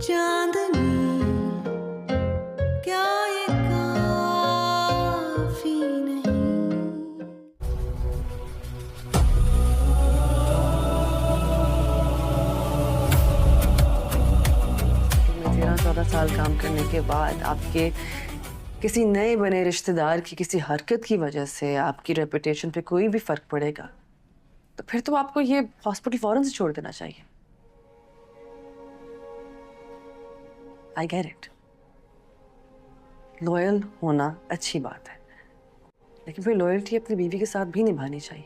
चांदनी क्या ये काफी नहीं। में 13-14 साल काम करने के बाद आपके किसी नए बने रिश्तेदार की किसी हरकत की वजह से आपकी रेपुटेशन पे कोई भी फर्क पड़ेगा तो फिर तो आपको ये हॉस्पिटल फौरन से छोड़ देना चाहिए। आई गेट इट, लॉयल होना अच्छी बात है, लेकिन फिर लॉयल्टी अपनी बीवी के साथ भी निभानी चाहिए।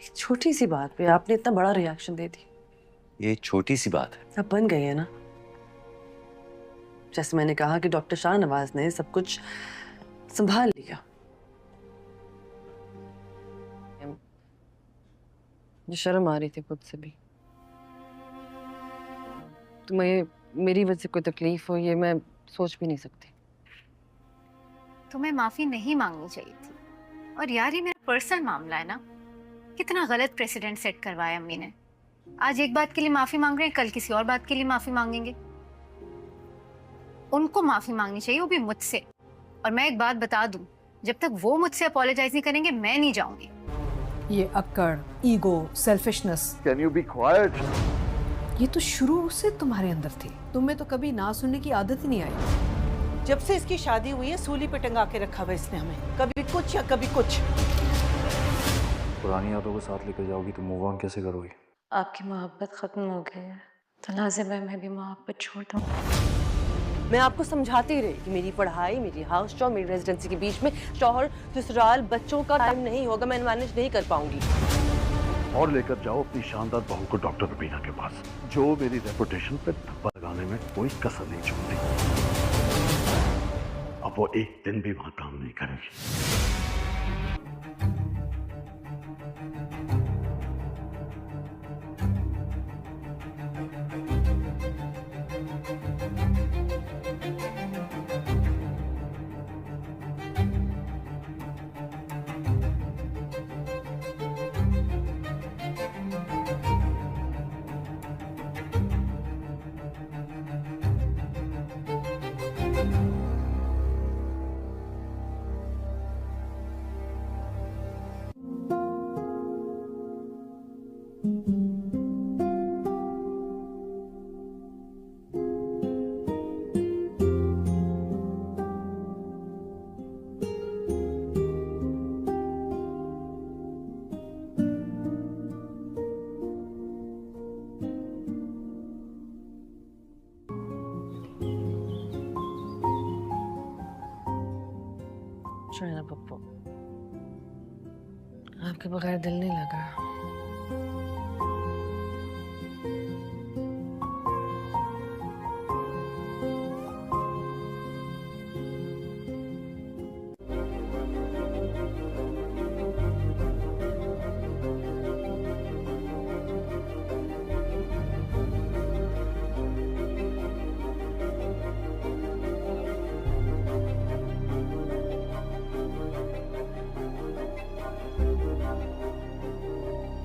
एक छोटी सी बात पे आपने इतना बड़ा रिएक्शन दे दी। ये छोटी सी बात है। अब बन गई है ना। जैसे मैंने कहा कि डॉक्टर शाहनवाज ने सब कुछ संभाल लिया। मुझे शर्म आ रही थी खुद से भी। तुम्हें मेरी वजह से कोई तकलीफ हो ये मैं सोच भी नहीं सकती। तुम्हें माफी नहीं मांगनी चाहिए थी। और यार ये मेरा पर्सनल मामला है ना, कितना गलत प्रेसिडेंट सेट करवाया अम्मी ने। आज एक बात के लिए माफी मांग रहे हैं, कल किसी और बात के लिए माफी मांगेंगे। उनको माफी मांगनी चाहिए, वो भी मुझसे। और मैं एक बात बता दूं, जब तक वो मुझसे अपोलोजाइज नहीं करेंगे मैं नहीं जाऊंगी। ये अक्कड़, ego, selfishness, Can you be quiet? ये तो शुरू से तुम्हारे अंदर थी। तुम्हें तो कभी ना सुनने की आदत ही नहीं आई। जब से इसकी शादी हुई है सूली पे टंगा के रखा हुआ इसने हमें, कभी कुछ या कभी कुछ। पुरानी यादों को साथ लेकर जाओगी तो मूव ऑन कैसे करोगी? आपकी मोहब्बत खत्म हो गई है तो लाजिम है मैं भी मोहब्बत छोड़ दूँ। मैं आपको समझाती रही कि मेरी पढ़ाई, मेरी हाउस जॉब, मेरी रेजिडेंसी के बीच में शौहर, ससुराल, बच्चों का टाइम नहीं होगा, मैं मैनेज नहीं कर पाऊंगी। और लेकर जाओ अपनी शानदार बहू को डॉक्टर रुबीना के पास, जो मेरी रेपुटेशन पे धब्बा लगाने में कोई कसर नहीं छोड़ती। अब वो एक दिन भी वहां काम नहीं करेगी। शोना पप्पू, आपके बगैर दिल नहीं लगा।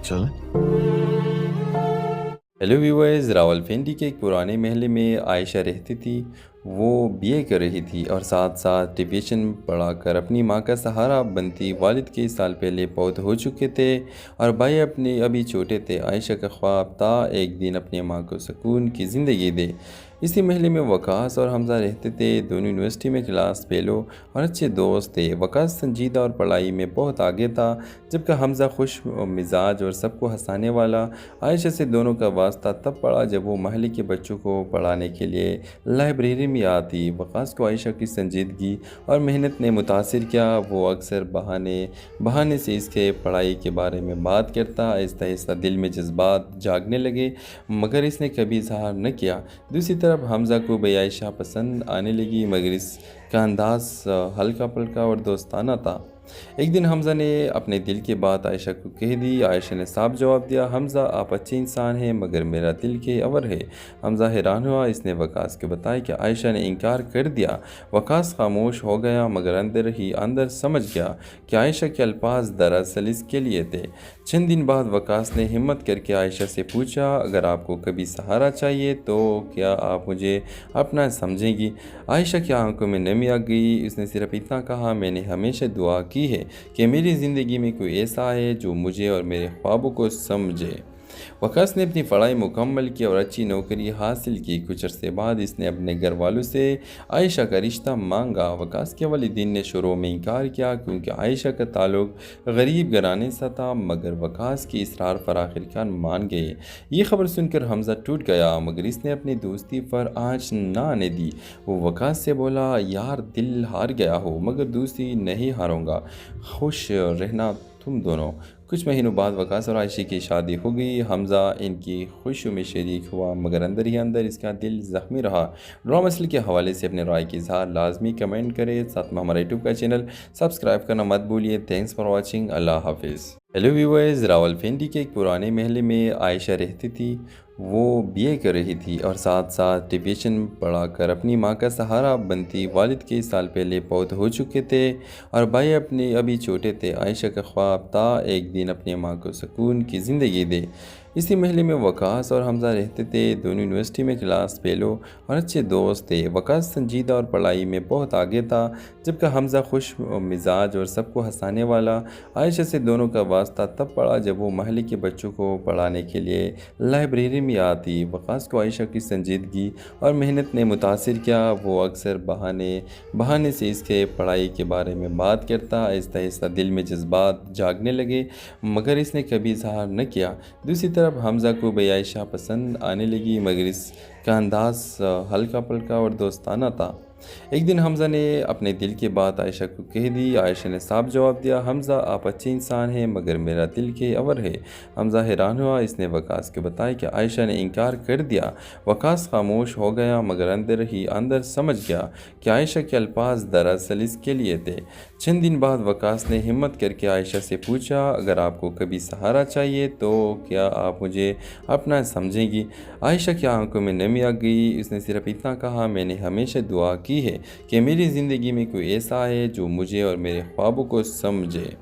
चलें? हेलो व्यूअर्स, रावलपिंडी के एक पुराने महल में आयशा रहती थी। वो बीए कर रही थी और साथ साथ ट्यूशन पढ़ाकर अपनी माँ का सहारा बनती। वालिद के साल पहले पौध हो चुके थे और भाई अपने अभी छोटे थे। आयशा का ख्वाब था एक दिन अपनी माँ को सुकून की ज़िंदगी दे। इसी महल में वकास और हमजा रहते थे। दोनों यूनिवर्सिटी में क्लास फेलो और अच्छे दोस्त थे। वकास संजीदा और पढ़ाई में बहुत आगे था, जबकि हमजा खुश मिजाज और सबको हंसाने वाला। आयशा से दोनों का वास्ता तब पड़ा जब वो महल के बच्चों को पढ़ाने के लिए लाइब्रेरी में आती। वकास को आयशा की संजीदगी और मेहनत ने मुतासिर किया। वो अक्सर बहाने से इसके पढ़ाई के बारे में बात करता। आहिस्ता आहिस्ता दिल में जज्बात जागने लगे, मगर इसने कभी इजहार न किया। दूसरी तरफ हमजा को भी आयशा पसंद आने लगी, मगर इसका अंदाज हल्का पल्का और दोस्ताना था। एक दिन हमज़ा ने अपने दिल की बात आयशा को कह दी। आयशा ने साफ जवाब दिया, हमज़ा आप अच्छे इंसान हैं मगर मेरा दिल के अवर है। हमज़ा हैरान हुआ। इसने वकास को बताया कि आयशा ने इनकार कर दिया। वकास खामोश हो गया मगर अंदर ही अंदर समझ गया कि आयशा के अल्फाज दरअसल इसके लिए थे। चंद दिन बाद वकास ने हिम्मत करके आयशा से पूछा, अगर आपको कभी सहारा चाहिए तो क्या आप मुझे अपना समझेंगी? आयशा की आंखों में नमी आ गई। उसने सिर्फ इतना कहा, मैंने हमेशा दुआ की है कि मेरी ज़िंदगी में कोई ऐसा आए जो मुझे और मेरे ख्वाबों को समझे। वकास ने अपनी पढ़ाई मुकम्मल की और अच्छी नौकरी हासिल की। कुछ अरसे बाद इसने अपने घर वालों से आयशा का रिश्ता मांगा। वकास के वालिदैन ने शुरू में इनकार किया क्योंकि आयशा का ताल्लुक गरीब घराने से था, मगर वकास की इसरार पर आखिरकार मान गए। ये खबर सुनकर हमज़ा टूट गया मगर इसने अपनी दोस्ती पर आँच ना आने दी। वो वकास से बोला, यार दिल हार गया हो मगर दोस्ती नहीं हारूंगा, खुश रहना तुम दोनों। कुछ महीनों बाद वकास और आयशा की शादी हो गई। हमज़ा इनकी खुशियों में शरीक हुआ मगर अंदर ही अंदर इसका दिल ज़ख्मी रहा। ड्रामा मसले के हवाले से अपने राय की इज़हार लाजमी कमेंट करें। साथ में हमारा यूट्यूब का चैनल सब्सक्राइब करना मत भूलिए। Thanks for watching. अल्लाह हाफिज़। हेलो व्यूअर्स, रावलपिंडी के एक पुराने महल में आयशा रहती थी। वो बीए कर रही थी और साथ साथ ट्यूशन पढ़ाकर अपनी माँ का सहारा बनती। वालिद कई साल पहले पौध हो चुके थे और भाई अपने अभी छोटे थे। आयशा का ख्वाब था एक दिन अपनी माँ को सुकून की ज़िंदगी दे। इसी महल में वकास और हमज़ा रहते थे। दोनों यूनिवर्सिटी में क्लास फेलो और अच्छे दोस्त थे। वकास संजीदा और पढ़ाई में बहुत आगे था, जबकि हमज़ा खुश मिजाज और सबको हंसाने वाला। आयशा से दोनों का वास्ता तब पड़ा जब वो महल्ले के बच्चों को पढ़ाने के लिए लाइब्रेरी में आती। वकास को आयशा की संजीदगी और मेहनत ने मुतासिर किया। वो अक्सर बहाने से इसके पढ़ाई के बारे में बात करता। आहिस्ता आहिस्ता दिल में जज्बात जागने लगे मगर इसने कभी इजहार न किया। दूसरी तरफ हमज़ा को भी आयशा पसंद आने लगी मगर इसका अंदाज़ हल्का पल्का और दोस्ताना था। एक दिन हमज़ा ने अपने दिल की बात आयशा को कह दी। आयशा ने साफ जवाब दिया, हमज़ा आप अच्छे इंसान हैं मगर मेरा दिल के अवर है। हमज़ा हैरान हुआ। इसने वकास को बताया कि आयशा ने इनकार कर दिया। वकास खामोश हो गया मगर अंदर ही अंदर समझ गया कि आयशा के अल्फाज दरअसल इसके लिए थे। चंद दिन बाद वकास ने हिम्मत करके आयशा से पूछा, अगर आपको कभी सहारा चाहिए तो क्या आप मुझे अपना समझेंगी? आयशा की आंखों में नमी आ गई। उसने सिर्फ इतना कहा, मैंने हमेशा दुआ की है कि मेरी ज़िंदगी में कोई ऐसा आए जो मुझे और मेरे ख्वाबों को समझे।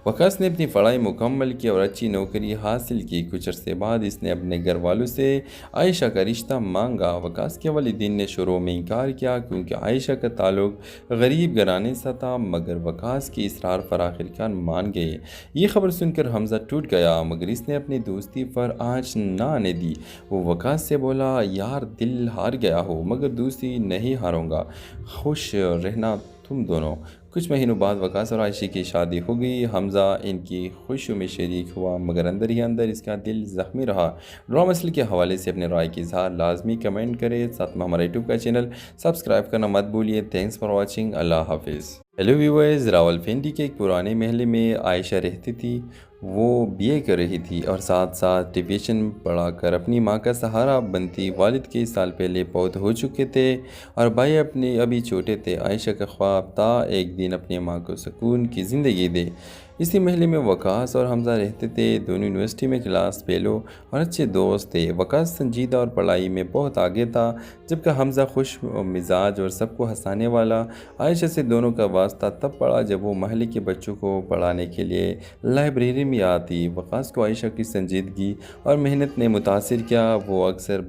वकास ने अपनी पढ़ाई मुकम्मल की और अच्छी नौकरी हासिल की। कुछ अरसे बाद इसने अपने घर वालों से आयशा का रिश्ता मांगा। वकास के वालिदैन ने शुरू में इनकार किया क्योंकि आयशा का ताल्लुक गरीब घराने से था, मगर वकास की इसरार पर आखिरकार मान गए। ये खबर सुनकर हमज़ा टूट गया मगर इसने अपनी दोस्ती पर आँच ना आने दी। वो वकास से बोला, यार दिल हार गया हो मगर दोस्ती नहीं हारूंगा, खुश रहना तुम दोनों। कुछ महीनों बाद वकास और आयशा की शादी हो गई। हमज़ा इनकी खुशियों में शरीक हुआ मगर अंदर ही अंदर इसका दिल ज़ख्मी रहा। ड्रामा मसले के हवाले से अपने राय की इज़हार लाजमी कमेंट करें। साथ में हमारा यूट्यूब का चैनल सब्सक्राइब करना मत भूलिए। Thanks for watching. अल्लाह हाफिज़। हेलो व्यूअर्स, रावलपिंडी के एक पुराने महल में आयशा रहती थी। वो बीए कर रही थी और साथ साथ ट्यूशन पढ़ाकर अपनी माँ का सहारा बनती। वालिद कई साल पहले पौध हो चुके थे और भाई अपने अभी छोटे थे। आयशा का ख्वाब था एक दिन अपनी माँ को सुकून की ज़िंदगी दे। इसी महल में वकास और हमज़ा रहते थे। दोनों यूनिवर्सिटी में क्लास फेलो और अच्छे दोस्त थे। वकास संजीदा और पढ़ाई में बहुत आगे था, जबकि हमज़ा खुश मिजाज और सबको हंसाने वाला। आयशा से दोनों का वास्ता तब पड़ा जब वो महल्ले के बच्चों को पढ़ाने के लिए लाइब्रेरी में आती। वकास को आयशा की संजीदगी और मेहनत ने मुतासिर किया। वो अक्सर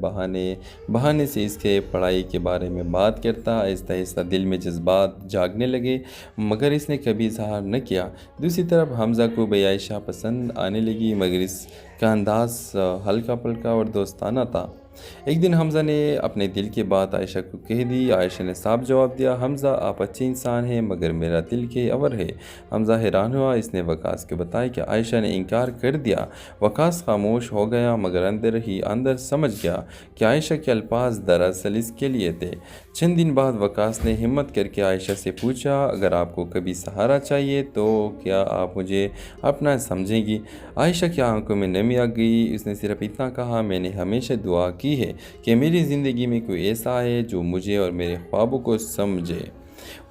बहाने से इसके पढ़ाई के बारे में बात करता। आहिस्ता आहिस्ता दिल में जज्बात जागने लगे मगर इसने कभी इजहार न किया। दूसरी तरफ हमज़ा को भी आयशा पसंद आने लगी मगर इसका अंदाज़ हल्का पल्का और दोस्ताना था। एक दिन हमज़ा ने अपने दिल की बात आयशा को कह दी। आयशा ने साफ जवाब दिया, हमज़ा आप अच्छे इंसान हैं मगर मेरा दिल के अवर है। हमज़ा हैरान हुआ। इसने वकास को बताया कि आयशा ने इनकार कर दिया। वकास खामोश हो गया मगर अंदर ही अंदर समझ गया कि आयशा के अल्फाज दरअसल इसके लिए थे। चंद दिन बाद वकास ने हिम्मत करके आयशा से पूछा, अगर आपको कभी सहारा चाहिए तो क्या आप मुझे अपना समझेंगी? आयशा की आंखों में नमी आ गई। उसने सिर्फ इतना कहा, मैंने हमेशा दुआ की है कि मेरी ज़िंदगी में कोई ऐसा आए जो मुझे और मेरे ख्वाबों को समझे।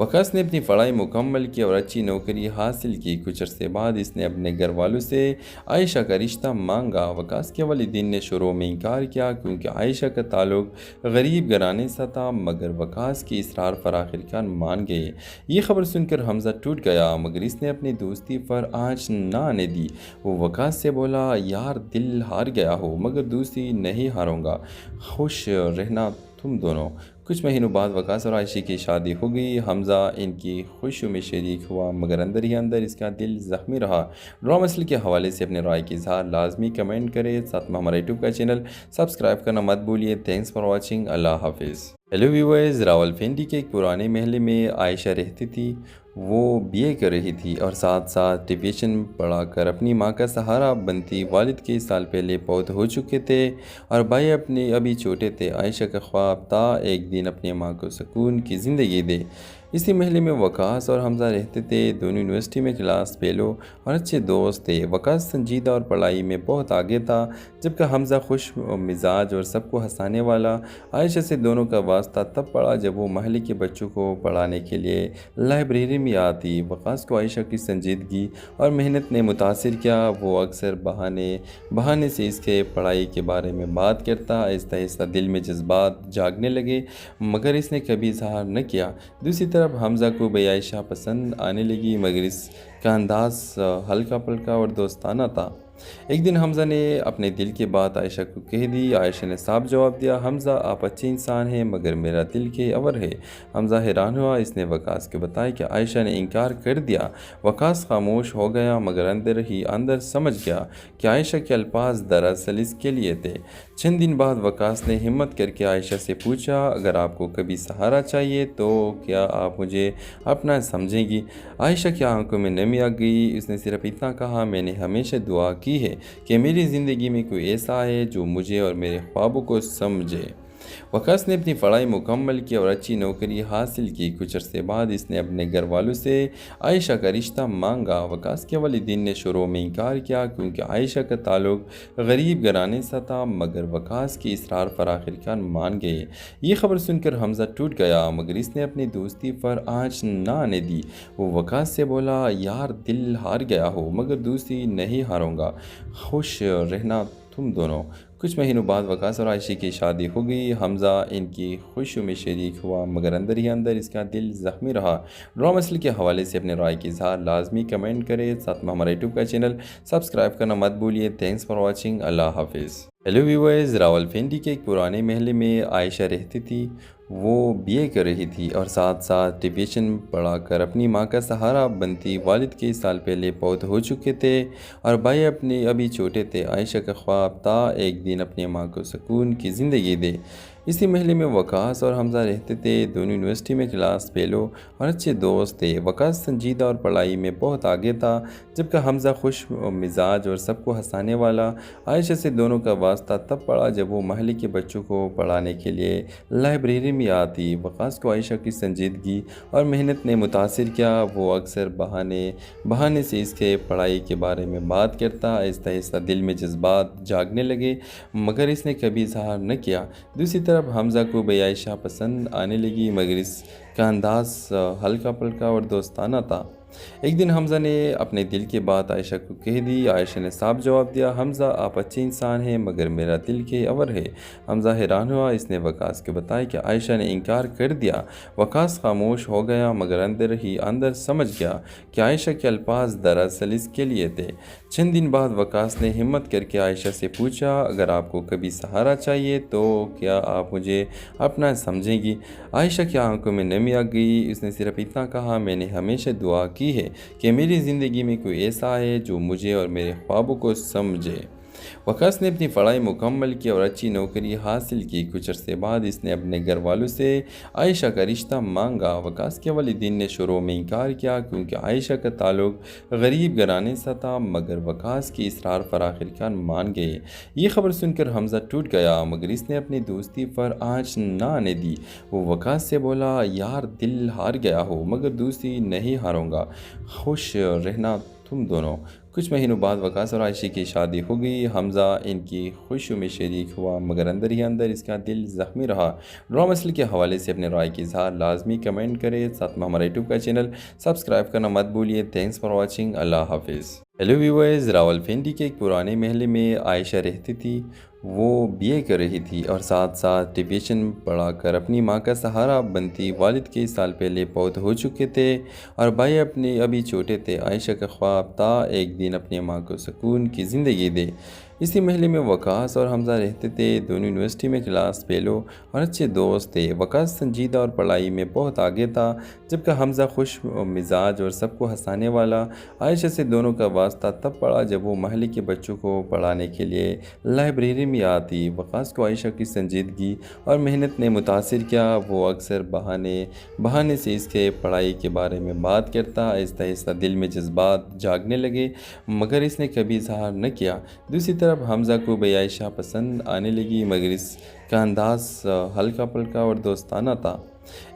वकास ने अपनी पढ़ाई मुकम्मल की और अच्छी नौकरी हासिल की। कुछ अरसे बाद इसने अपने घर वालों से आयशा का रिश्ता मांगा। वकास के वालिदैन ने शुरू में इनकार किया क्योंकि आयशा का ताल्लुक गरीब घराने से था, मगर वकास की इसरार पर आखिरकार मान गए। ये खबर सुनकर हमजा टूट गया, मगर इसने अपनी दोस्ती पर आँच न आने दी। वो वकास से बोला, यार दिल हार गया हो मगर दोस्ती नहीं हारूंगा, खुश रहना तुम दोनों। कुछ महीनों बाद वकास और आयशा की शादी हो गई। हमजा इनकी खुशियों में शरीक हुआ, मगर अंदर ही अंदर इसका दिल ज़ख्मी रहा। ड्रामा मसले के हवाले से अपने राय की इजहार लाजमी कमेंट करें। साथ में हमारा यूट्यूब का चैनल सब्सक्राइब करना मत भूलिए। Thanks for watching. अल्लाह हाफिज़। हेलो व्यूअर्स, रावलपिंडी के एक पुराने महल में आयशा रहती थी। वो बीए कर रही थी और साथ साथ ट्यूशन पढ़ाकर अपनी माँ का सहारा बनती। वालिद के साल पहले पौध हो चुके थे और भाई अपने अभी छोटे थे। आयशा का ख्वाब था एक दिन अपनी माँ को सुकून की ज़िंदगी दे। इसी महल में वकास और हमजा रहते थे। दोनों यूनिवर्सिटी में क्लास फेलो और अच्छे दोस्त थे। वकास संजीदा और पढ़ाई में बहुत आगे था, जबकि हमजा खुश मिजाज और सबको हंसाने वाला। आयशा से दोनों का वास्ता तब पड़ा जब वो महल के बच्चों को पढ़ाने के लिए लाइब्रेरी में आती। वकास को आयशा की संजीदगी और मेहनत ने मुतासिर किया। वो अक्सर बहाने से इसके पढ़ाई के बारे में बात करता। आहिस्ता आहिस्ता दिल में जज्बात जागने लगे, मगर इसने कभी इजहार न किया। दूसरी तरफ हमजा को भी आयशा पसंद आने लगी, मगर इसका अंदाज हल्का पल्का और दोस्ताना था। एक दिन हमजा ने अपने दिल की बात आयशा को कह दी। आयशा ने साफ जवाब दिया, हमजा आप अच्छे इंसान हैं मगर मेरा दिल के अवर है। हमजा हैरान हुआ। इसने वकास को बताया कि आयशा ने इनकार कर दिया। वकास खामोश हो गया, मगर अंदर ही अंदर समझ गया कि आयशा के अल्फाज दरअसल इसके लिए थे। चंद दिन बाद वकास ने हिम्मत करके आयशा से पूछा, अगर आपको कभी सहारा चाहिए तो क्या आप मुझे अपना समझेंगी? आयशा की आंखों में नमी आ गई। उसने सिर्फ इतना कहा, मैंने हमेशा दुआ की है कि मेरी ज़िंदगी में कोई ऐसा है जो मुझे और मेरे ख्वाबों को समझे। वकास ने अपनी पढ़ाई मुकम्मल की और अच्छी नौकरी हासिल की। कुछ अरसे बाद इसने अपने घर वालों से आयशा का रिश्ता मांगा। वकास के वालिदैन ने शुरू में इनकार किया क्योंकि आयशा का ताल्लुक गरीब घराने से था, मगर वकास की इसरार पर आखिरकार मान गए। ये खबर सुनकर हमजा टूट गया, मगर इसने अपनी दोस्ती पर आँच न आने दी। वो वकास से बोला, यार दिल हार गया हो मगर दोस्ती नहीं हारूंगा, खुश रहना तुम दोनों। कुछ महीनों बाद वकास और आयशा की शादी हो गई। हमजा इनकी खुशियों में शरीक हुआ, मगर अंदर ही अंदर इसका दिल ज़ख्मी रहा। ड्रामा मसले के हवाले से अपने राय की इजहार लाजमी कमेंट करें। साथ में हमारा यूट्यूब का चैनल सब्सक्राइब करना मत भूलिए। Thanks for watching. अल्लाह हाफिज़। हेलो व्यूअर्स, रावलपिंडी के एक पुराने महल में आयशा रहती थी। वो बीए कर रही थी और साथ साथ ट्यूशन पढ़ाकर अपनी माँ का सहारा बनती। वालिद के साल पहले पौध हो चुके थे और भाई अपने अभी छोटे थे। आयशा का ख्वाब था एक दिन अपनी माँ को सुकून की ज़िंदगी दे। इसी महल में वकास और हमजा रहते थे। दोनों यूनिवर्सिटी में क्लास फेलो और अच्छे दोस्त थे। वकास संजीदा और पढ़ाई में बहुत आगे था, जबकि हमजा खुश मिजाज और सबको हंसाने वाला। आयशा से दोनों का वास्ता तब पड़ा जब वो महल के बच्चों को पढ़ाने के लिए लाइब्रेरी में आती। वकास को आयशा की संजीदगी और मेहनत ने मुतासिर किया। वो अक्सर बहाने से इसके पढ़ाई के बारे में बात करता। आहिस्ता आहिस्ता दिल में जज्बात जागने लगे, मगर इसने कभी इजहार न किया। दूसरी तरफ हमजा को भी आयशा पसंद आने लगी, मगर इसका अंदाज हल्का पल्का और दोस्ताना था। एक दिन हमजा ने अपने दिल की बात आयशा को कह दी। आयशा ने साफ जवाब दिया, हमजा आप अच्छे इंसान हैं मगर मेरा दिल के अवर है। हमजा हैरान हुआ। इसने वकास को बताया कि आयशा ने इनकार कर दिया। वकास खामोश हो गया, मगर अंदर ही अंदर समझ गया कि आयशा के अल्फाज दरअसल इसके लिए थे। चंद दिन बाद वकास ने हिम्मत करके आयशा से पूछा, अगर आपको कभी सहारा चाहिए तो क्या आप मुझे अपना समझेंगी? आयशा की आंखों में नमी आ गई। उसने सिर्फ इतना कहा, मैंने हमेशा दुआ की है कि मेरी ज़िंदगी में कोई ऐसा है जो मुझे और मेरे ख्वाबों को समझे। वकास ने अपनी पढ़ाई मुकम्मल की और अच्छी नौकरी हासिल की। कुछ अरसे बाद इसने अपने घर वालों से आयशा का रिश्ता मांगा। वकास के वालिदैन ने शुरू में इनकार किया क्योंकि आयशा का ताल्लुक गरीब घराने से था, मगर वकास की इसरार पर आखिरकार मान गए। ये खबर सुनकर हमजा टूट गया, मगर इसने अपनी दोस्ती पर आँच न आने दी। वो वकास से बोला, यार दिल हार गया हो मगर दोस्ती नहीं हारूंगा, खुश रहना तुम दोनों। कुछ महीनों बाद वकास और आयशा की शादी हो गई। हमज़ा इनकी खुशियों में शरीक हुआ, मगर अंदर ही अंदर इसका दिल ज़ख्मी रहा। ड्रामा मसले के हवाले से अपने राय की इजहार लाजमी कमेंट करें। साथ में हमारा यूट्यूब का चैनल सब्सक्राइब करना मत भूलिए। Thanks for watching. अल्लाह हाफिज़। हेलो व्यूअर्स, रावलपिंडी के एक पुराने महल में आयशा रहती थी। वो बीए कर रही थी और साथ साथ ट्यूशन पढ़ाकर अपनी माँ का सहारा बनती। वालिद के साल पहले पौध हो चुके थे और भाई अपने अभी छोटे थे। आयशा का ख्वाब था एक दिन अपनी माँ को सुकून की ज़िंदगी दे। इसी महल में वकास और हमज़ा रहते थे। दोनों यूनिवर्सिटी में क्लास फेलो और अच्छे दोस्त थे। वकास संजीदा और पढ़ाई में बहुत आगे था, जबकि हमज़ा खुश मिजाज और सबको हंसाने वाला। आयशा से दोनों का वास्ता तब पड़ा जब वो महल के बच्चों को पढ़ाने के लिए लाइब्रेरी में आती। वकास को आयशा की संजीदगी और मेहनत ने मुतासिर किया। वो अक्सर बहाने से इसके पढ़ाई के बारे में बात करता। आहिस्ता आहिस्ता दिल में जज्बात जागने लगे, मगर इसने कभी इजहार न किया। दूसरी तरफ हमज़ा को भी आयशा पसंद आने लगी, मगर इसका अंदाज़ हल्का पल्का और दोस्ताना था।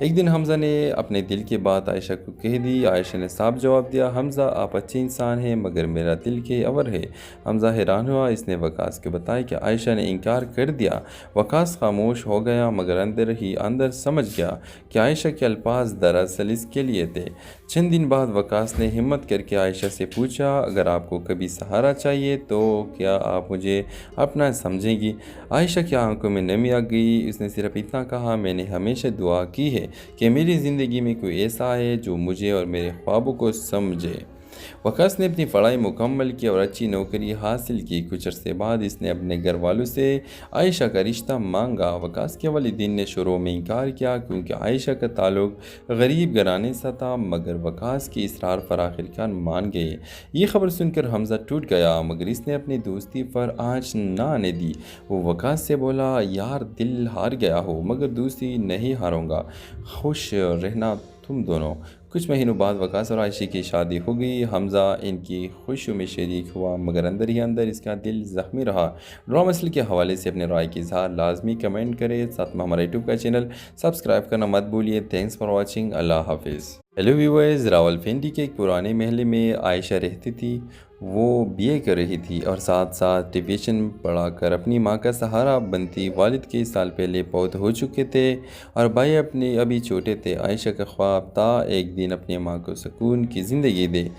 एक दिन हमज़ा ने अपने दिल की बात आयशा को कह दी। आयशा ने साफ जवाब दिया, हमज़ा आप अच्छे इंसान हैं, मगर मेरा दिल के अवर है। हमज़ा हैरान हुआ। इसने वकास को बताया कि आयशा ने इनकार कर दिया। वकास खामोश हो गया, मगर अंदर ही अंदर समझ गया कि आयशा के अल्फाज दरअसल इसके लिए थे। चंद दिन बाद वकास ने हिम्मत करके आयशा से पूछा, अगर आपको कभी सहारा चाहिए तो क्या आप मुझे अपना समझेंगी? आयशा की आंखों में नमी आ गई। उसने सिर्फ इतना कहा, मैंने हमेशा दुआ की है कि मेरी ज़िंदगी में कोई ऐसा है जो मुझे और मेरे ख्वाबों को समझे। वकास ने अपनी पढ़ाई मुकम्मल की और अच्छी नौकरी हासिल की। कुछ अरसे बाद इसने अपने घर वालों से आयशा का रिश्ता मांगा। वकास के वालिदैन ने शुरू में इनकार किया, क्योंकि आयशा का ताल्लुक गरीब घराने से था, मगर वकास की इसरार पर आखिरकार मान गए। ये खबर सुनकर हमज़ा टूट गया, मगर इसने अपनी दोस्ती पर आँच न आने दी। वो वकास से बोला, यार दिल हार गया हो, मगर दोस्ती नहीं हारूंगा, खुश रहना तुम दोनों। कुछ महीनों बाद वकास और आयशा की शादी हो गई। हमज़ा इनकी खुशियों में शरीक हुआ, मगर अंदर ही अंदर इसका दिल ज़ख्मी रहा। ड्रामा मसले के हवाले से अपने राय की इजहार लाजमी कमेंट करें। साथ में हमारा यूट्यूब का चैनल सब्सक्राइब करना मत भूलिए। Thanks for watching. अल्लाह हाफिज़। हेलो व्यूअर्स, रावलपिंडी के एक पुराने महल में आयशा रहती थी। वो बीए कर रही थी और साथ साथ ट्यूशन पढ़ाकर अपनी माँ का सहारा बनती। वालिद के साल पहले पौध हो चुके थे और भाई अपने अभी छोटे थे। आयशा का ख्वाब था एक दिन अपनी माँ को सुकून की ज़िंदगी दे।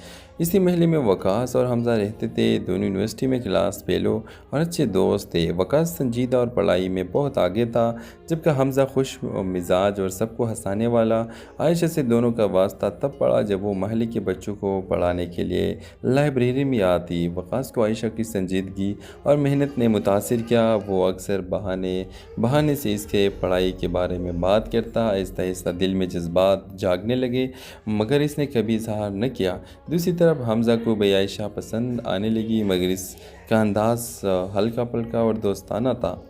इसी महल में वकास और हमज़ा रहते थे। दोनों यूनिवर्सिटी में क्लास फेलो और अच्छे दोस्त थे। वकास संजीदा और पढ़ाई में बहुत आगे था, जबकि हमज़ा खुश मिजाज और सबको हंसाने वाला। आयशा से दोनों का वास्ता तब पड़ा जब वो महल के बच्चों को पढ़ाने के लिए लाइब्रेरी में आती। वकास को आयशा की संजीदगी और मेहनत ने मुतासिर किया। वो अक्सर बहाने से इसके पढ़ाई के बारे में बात करता। आहिस्ता आहिस्ता दिल में जज्बात जागने लगे, मगर इसने कभी इजहार न किया। दूसरी तरफ हमज़ा को भी आयशा पसंद आने लगी, मगर इसका अंदाज़ हल्का पल्का और दोस्ताना था।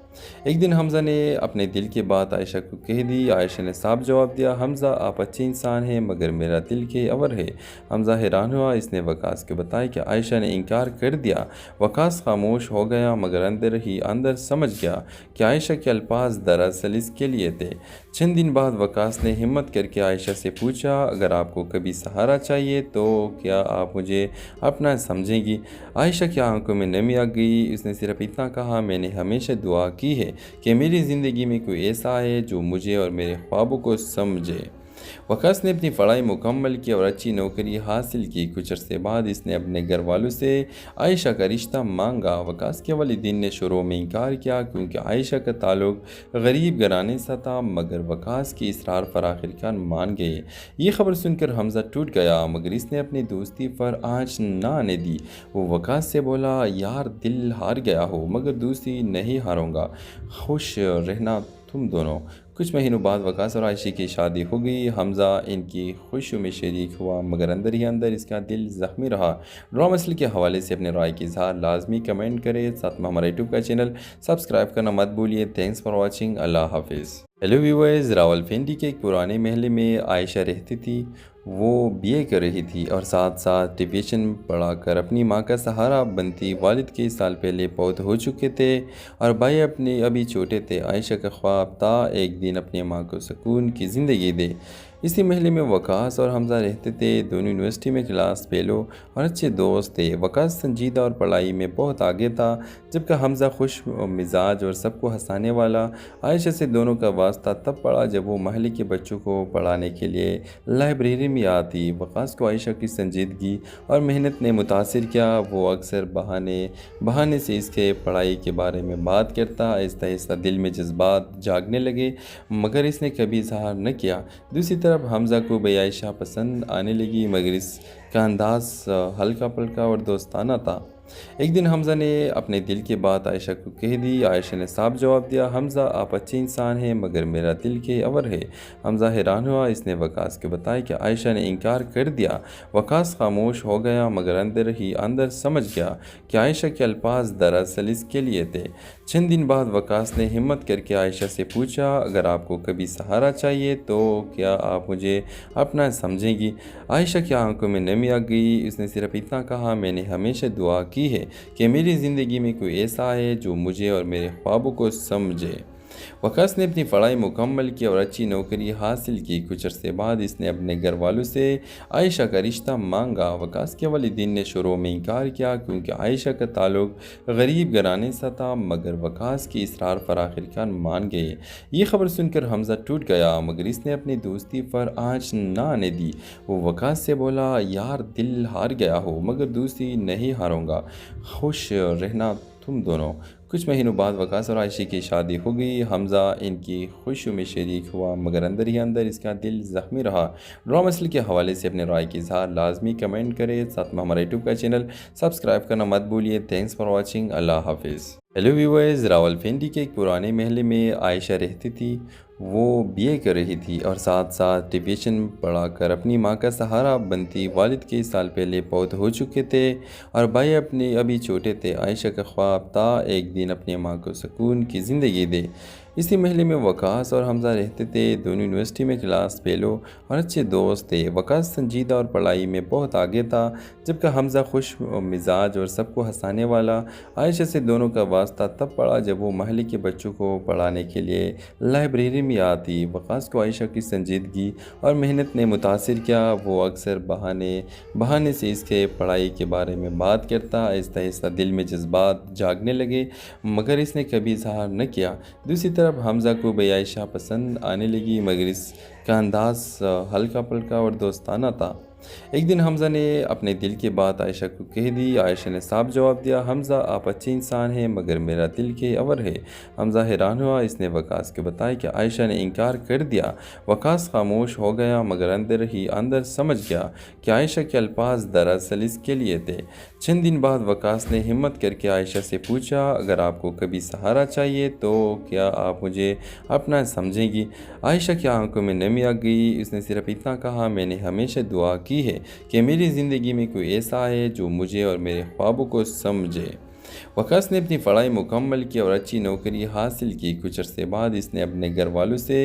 एक दिन हमज़ा ने अपने दिल की बात आयशा को कह दी। आयशा ने साफ जवाब दिया, हमज़ा आप अच्छे इंसान हैं, मगर मेरा दिल के अवर है। हमज़ा हैरान हुआ। इसने वकास को बताया कि आयशा ने इनकार कर दिया। वकास खामोश हो गया, मगर अंदर ही अंदर समझ गया कि आयशा के अल्फाज दरअसल इसके लिए थे। चंद दिन बाद वकास ने हिम्मत करके आयशा से पूछा, अगर आपको कभी सहारा चाहिए तो क्या आप मुझे अपना समझेंगी? आयशा की आंखों में नमी आ गई। उसने सिर्फ इतना कहा, मैंने हमेशा दुआ की है कि मेरी ज़िंदगी में कोई ऐसा है जो मुझे और मेरे ख्वाबों को समझे। वकास ने अपनी पढ़ाई मुकम्मल की और अच्छी नौकरी हासिल की। कुछ अरसे बाद इसने अपने घर वालों से आयशा का रिश्ता मांगा। वकास के वालिदैन ने शुरू में इनकार किया, क्योंकि आयशा का ताल्लुक गरीब घराने से था, मगर वकास की इसरार पर आखिरकार मान गए। ये खबर सुनकर हमज़ा टूट गया, मगर इसने अपनी दोस्ती पर आँच न आने दी। वो वकास से बोला, यार दिल हार गया हो, मगर दोस्ती नहीं हारूंगा, खुश रहना तुम दोनों। कुछ महीनों बाद वकास और आयशा की शादी हो गई। हमज़ा इनकी खुशियों में शरीक हुआ, मगर अंदर ही अंदर इसका दिल ज़ख्मी रहा। ड्रामा मसले के हवाले से अपने राय की इजहार लाजमी कमेंट करें। साथ में हमारा यूट्यूब का चैनल सब्सक्राइब करना मत भूलिए। Thanks for watching. अल्लाह हाफिज़। हेलो व्यूअर्स, रावलपिंडी के एक पुराने महल में आयशा रहती थी। वो बीए कर रही थी और साथ साथ टिविशन पढ़ाकर अपनी माँ का सहारा बनती। वालिद कई साल पहले पौध हो चुके थे और भाई अपने अभी छोटे थे। आयशा का ख्वाब था एक दिन अपनी माँ को सुकून की ज़िंदगी दे। इसी महल में वकास और हमज़ा रहते थे। दोनों यूनिवर्सिटी में क्लास फेलो और अच्छे दोस्त थे। वकास संजीदा और पढ़ाई में बहुत आगे था, जबकि हमज़ा खुश मिजाज और सबको हंसाने वाला। आयशा से दोनों का वास्ता तब पड़ा जब वो महल के बच्चों को पढ़ाने के लिए लाइब्रेरी में आती। वकास को आयशा की संजीदगी और मेहनत ने मुतासिर किया। वो अक्सर बहाने से इसके पढ़ाई के बारे में बात करता। आहिस्ता आहिस्ता दिल में जज्बात जागने लगे, मगर इसने कभी इजहार न किया। दूसरी तरफ हमज़ा को भी आयशा पसंद आने लगी, मगर इसका अंदाज़ हल्का पल्का और दोस्ताना था। एक दिन हमज़ा ने अपने दिल की बात आयशा को कह दी। आयशा ने साफ जवाब दिया, हमज़ा आप अच्छे इंसान हैं, मगर मेरा दिल के अवर है। हमज़ा हैरान हुआ। इसने वकास को बताया कि आयशा ने इनकार कर दिया। वकास खामोश हो गया, मगर अंदर ही अंदर समझ गया कि आयशा के अल्फाज दरअसल इसके लिए थे। चंद दिन बाद वकास ने हिम्मत करके आयशा से पूछा, अगर आपको कभी सहारा चाहिए तो क्या आप मुझे अपना समझेंगी? आयशा की आंखों में नमी आ गई। उसने सिर्फ इतना कहा, मैंने हमेशा दुआ की है कि मेरी ज़िंदगी में कोई ऐसा है जो मुझे और मेरे ख्वाबों को समझे। वकास ने अपनी पढ़ाई मुकम्मल की और अच्छी नौकरी हासिल की। कुछ अरसे बाद इसने अपने घर वालों से आयशा का रिश्ता मांगा। वकास के वालिदैन ने शुरू में इनकार किया, क्योंकि आयशा का ताल्लुक गरीब घराने से था, मगर वकास की इसरार पर आखिरकार मान गए। ये खबर सुनकर हमज़ा टूट गया, मगर इसने अपनी दोस्ती पर आँच न आने दी। वो वकास से बोला, यार दिल हार गया हो, मगर दोस्ती नहीं हारूंगा, खुश रहना तुम दोनों। कुछ महीनों बाद वकास और आयशा की शादी हो गई। हमज़ा इनकी खुशियों में शरीक हुआ, मगर अंदर ही अंदर इसका दिल ज़ख्मी रहा। ड्रामा मसले के हवाले से अपने राय की इजहार लाजमी कमेंट करें। साथ में हमारा यूट्यूब का चैनल सब्सक्राइब करना मत भूलिए। Thanks for watching. अल्लाह हाफिज़। हेलो व्यूअर्स, रावलपिंडी के एक पुराने महल में आयशा रहती थी। वो बीए कर रही थी और साथ साथ टिविशन पढ़ाकर अपनी माँ का सहारा बनती। वालिद कई साल पहले पौध हो चुके थे और भाई अपने अभी छोटे थे। आयशा का ख्वाब था एक दिन अपनी माँ को सुकून की ज़िंदगी दे। इसी महल में वकास और हमज़ा रहते थे। दोनों यूनिवर्सिटी में क्लास फेलो और अच्छे दोस्त थे। वकास संजीदा और पढ़ाई में बहुत आगे था, जबकि हमज़ा खुश मिजाज और सबको हंसाने वाला। आयशा से दोनों का वास्ता तब पड़ा जब वो महल के बच्चों को पढ़ाने के लिए लाइब्रेरी में आती। वकास को आयशा की संजीदगी और मेहनत ने मुतासिर किया। वो अक्सर बहाने से इसके पढ़ाई के बारे में बात करता। आहिस्ता आहिस्ता दिल में जज्बात जागने लगे, मगर इसने कभी इजहार न किया। दूसरी तरफ हमज़ा को भी आयशा पसंद आने लगी, मगर इसका अंदाज़ हल्का पल्का और दोस्ताना था। एक दिन हमज़ा ने अपने दिल की बात आयशा को कह दी। आयशा ने साफ जवाब दिया, हमज़ा आप अच्छे इंसान हैं, मगर मेरा दिल के अवर है। हमज़ा हैरान हुआ। इसने वकास को बताया कि आयशा ने इनकार कर दिया। वकास खामोश हो गया, मगर अंदर ही अंदर समझ गया कि आयशा के अल्फाज दरअसल इसके लिए थे। चंद दिन बाद वकास ने हिम्मत करके आयशा से पूछा, अगर आपको कभी सहारा चाहिए तो क्या आप मुझे अपना समझेंगी? आयशा की आंखों में नमी आ गई। उसने सिर्फ इतना कहा, मैंने हमेशा दुआ की है कि मेरी ज़िंदगी में कोई ऐसा है जो मुझे और मेरे ख्वाबों को समझे। वकास ने अपनी पढ़ाई मुकम्मल की और अच्छी नौकरी हासिल की। कुछ अरसे बाद इसने अपने घर वालों से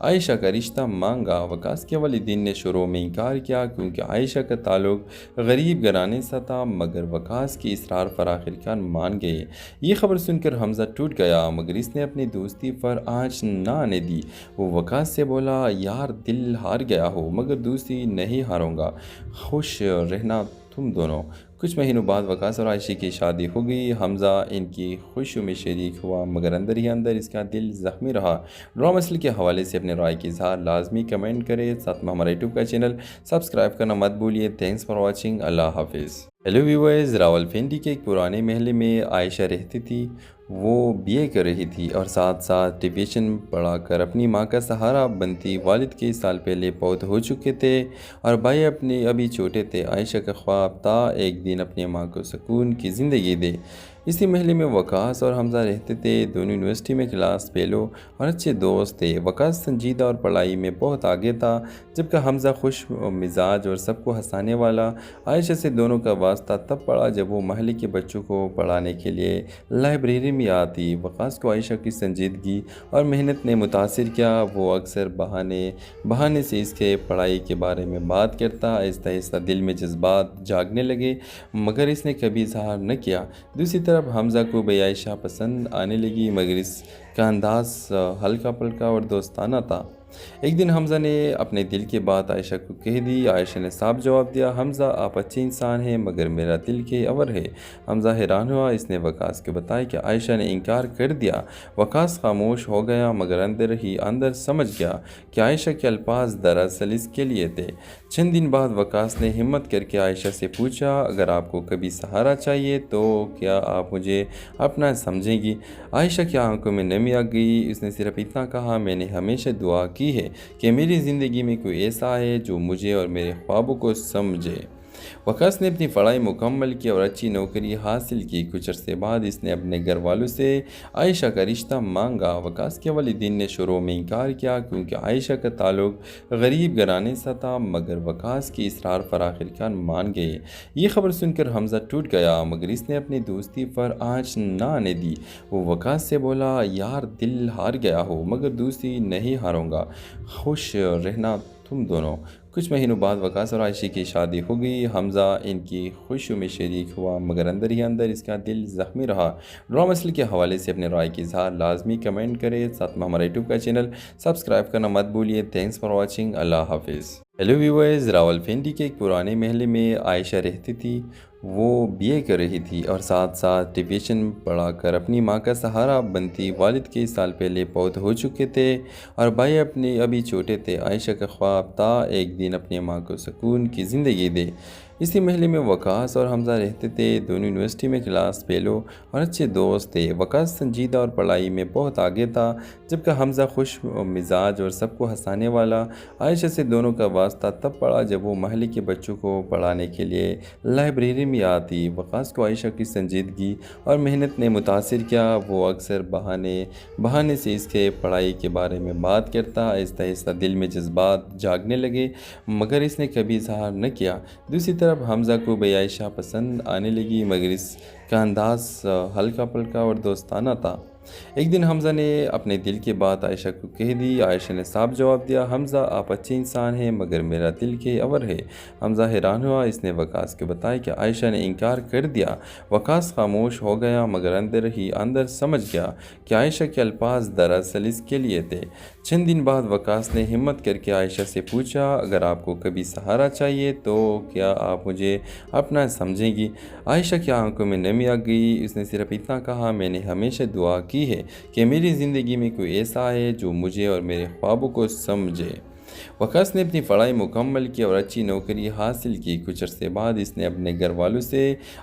आयशा का रिश्ता मांगा। वकास के वालिदैन ने शुरू में इनकार किया, क्योंकि आयशा का ताल्लुक गरीब घराने से था, मगर वकास की इसरार पर आखिरकार मान गए। ये खबर सुनकर हमज़ा टूट गया, मगर इसने अपनी दोस्ती पर आँच न आने दी। वो वकास से बोला, यार दिल हार गया हो, मगर दोस्ती नहीं हारूंगा, खुश रहना तुम दोनों। कुछ महीनों बाद वकास और आयशा की शादी हो गई। हमज़ा इनकी खुशियों में शरीक हुआ, मगर अंदर ही अंदर इसका दिल ज़ख्मी रहा। ड्रामा मसले के हवाले से अपने राय की इजहार लाजमी कमेंट करें। साथ में हमारा यूट्यूब का चैनल सब्सक्राइब करना मत भूलिए। Thanks for watching. अल्लाह हाफिज़। हेलो व्यूअर्स, रावलपिंडी के एक पुराने महल में आयशा रहती थी। वो बीए कर रही थी और साथ साथ टिविशन पढ़ाकर अपनी माँ का सहारा बनती। वालिद कई साल पहले पौध हो चुके थे और भाई अपने अभी छोटे थे। आयशा का ख्वाब था एक दिन अपनी माँ को सुकून की ज़िंदगी दे। इसी महल्ले में वकास और हमजा रहते थे। दोनों यूनिवर्सिटी में क्लास फेलो और अच्छे दोस्त थे। वकास संजीदा और पढ़ाई में बहुत आगे था, जबकि हमजा खुश मिजाज और सबको हंसाने वाला। आयशा से दोनों का वास्ता तब पड़ा जब वो महल्ले के बच्चों को पढ़ाने के लिए लाइब्रेरी में आती। वकास को आयशा की संजीदगी और मेहनत ने मुतासिर किया। वो अक्सर बहाने से इसके पढ़ाई के बारे में बात करता। आहिस्ता आहिस्ता दिल में जज्बात जागने लगे, मगर इसने कभी इजहार न किया। दूसरी तरफ हमजा को भी आयशा पसंद आने लगी, मगर इसका अंदाज हल्का पल्का और दोस्ताना था। एक दिन हमजा ने अपने दिल की बात आयशा को कह दी। आयशा ने साफ जवाब दिया, हमजा आप अच्छे इंसान हैं, मगर मेरा दिल के अवर है। हमजा हैरान हुआ। इसने वकास को बताया कि आयशा ने इनकार कर दिया। वकास खामोश हो गया, मगर अंदर ही अंदर समझ गया कि आयशा के अल्फाज दरअसल इसके लिए थे। चंद दिन बाद वकास ने हिम्मत करके आयशा से पूछा, अगर आपको कभी सहारा चाहिए तो क्या आप मुझे अपना समझेंगी? आयशा की आंखों में नमी आ गई। उसने सिर्फ इतना कहा, मैंने हमेशा दुआ की है कि मेरी ज़िंदगी में कोई ऐसा है जो मुझे और मेरे ख्वाबों को समझे। वकास ने अपनी पढ़ाई मुकम्मल की और अच्छी नौकरी हासिल की। कुछ अरसे बाद इसने अपने घर वालों से आयशा का रिश्ता मांगा। वकास के वालिदैन ने शुरू में इनकार किया, क्योंकि आयशा का ताल्लुक गरीब घराने से था, मगर वकास की इसरार पर आखिरकार मान गए। ये खबर सुनकर हमजा टूट गया, मगर इसने अपनी दोस्ती पर आँच न आने दी। वो वकास से बोला, यार दिल हार गया हो, मगर दोस्ती नहीं हारूंगा, खुश रहना तुम दोनों। कुछ महीनों बाद वकास और आयशा की शादी हो गई। हमजा इनकी खुशियों में शरीक हुआ, मगर अंदर ही अंदर इसका दिल ज़ख्मी रहा। ड्रामा सीरियल के हवाले से अपने राय की इज़हार लाजमी कमेंट करें। साथ में हमारा यूट्यूब का चैनल सब्सक्राइब करना मत भूलिए। Thanks for watching. अल्लाह हाफिज़। हेलो व्यूअर्स, रावलपिंडी के एक पुराने महल्ले में आयशा रहती थी। वो बीए कर रही थी और साथ साथ ट्यूशन पढ़ाकर अपनी माँ का सहारा बनती। वालिद के साल पहले पौध हो चुके थे और भाई अपने अभी छोटे थे। आयशा का ख्वाब था एक दिन अपनी माँ को सुकून की ज़िंदगी दे। इसी महल्ले में वकास और हमजा रहते थे। दोनों यूनिवर्सिटी में क्लास फेलो और अच्छे दोस्त थे। वकास संजीदा और पढ़ाई में बहुत आगे था, जबकि हमजा खुश मिजाज और सबको हंसाने वाला। आयशा से दोनों का वास्ता तब पड़ा जब वो महल्ले के बच्चों को पढ़ाने के लिए लाइब्रेरी में आती। वकास को आयशा की संजीदगी और मेहनत ने मुतासिर किया। वो अक्सर बहाने से इसके पढ़ाई के बारे में बात करता। आहिस्ता आहिस्ता दिल में जज्बात जागने लगे, मगर इसने कभी इजहार न किया। दूसरी तरफ हमजा को भी आयशा पसंद आने लगी, मगर इसका अंदाज हल्का पल्का और दोस्ताना था। एक दिन हमजा ने अपने दिल की बात आयशा को कह दी। आयशा ने साफ जवाब दिया, हमजा आप अच्छे इंसान हैं, मगर मेरा दिल के अवर है। हमजा हैरान हुआ। इसने वकास को बताया कि आयशा ने इनकार कर दिया। वकास खामोश हो गया, मगर अंदर ही अंदर समझ गया कि आयशा के अल्फाज दरअसल इसके लिए थे। चंद दिन बाद वकास ने हिम्मत करके आयशा से पूछा, अगर आपको कभी सहारा चाहिए तो क्या आप मुझे अपना समझेंगी? आयशा की आंखों में नमी आ गई। उसने सिर्फ इतना कहा, मैंने हमेशा दुआ की है कि मेरी ज़िंदगी में कोई ऐसा है जो मुझे और मेरे ख्वाबों को समझे। वकास ने अपनी पढ़ाई मुकम्मल की और अच्छी नौकरी हासिल की। कुछ अरसे बाद इसने अपने घर वालों से